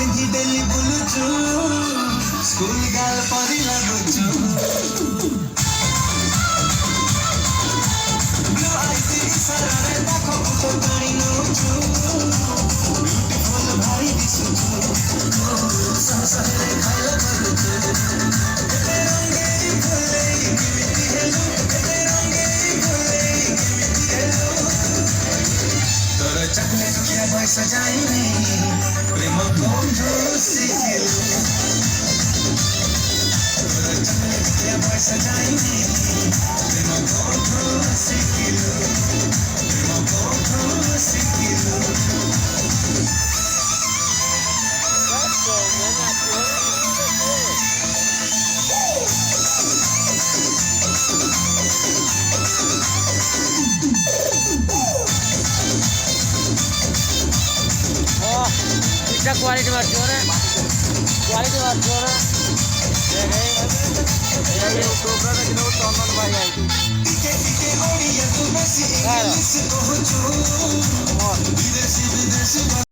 ପିନ୍ଧି daily ବୁଲୁଛୁ school ଗାଲ ପରି ଲାଗୁଛୁ ବ୍ଲୁ ଆଇସ୍ ଇଶାରାରେ ପାଖକୁ ତ ଟାଣି ନଉଛୁ ବ୍ୟୁଟିଫୁଲ ଭାରି ଦିଶୁଛୁ ସଂସାରରେ ଖାଇଲା କରୁଛୁ କେତେ ରଙ୍ଗେଇ ଫୁଲେଇ କେମିତି ହେଲୁ କେତେ ରଙ୍ଗେଇ ଫୁଲେଇ କେମିତି ହେଲୁ ତୋର ଚକଲେଟ ଖିଆ ବୟସ ଯାଇନି प्रेम कोठू शिखिलु तोर चकलेट खे बयस जाइनी प्रेम कोठू शिखिलु प्रेम कोठू शिखिलु क्वालिटी बात क्वालिटी बात भाई आई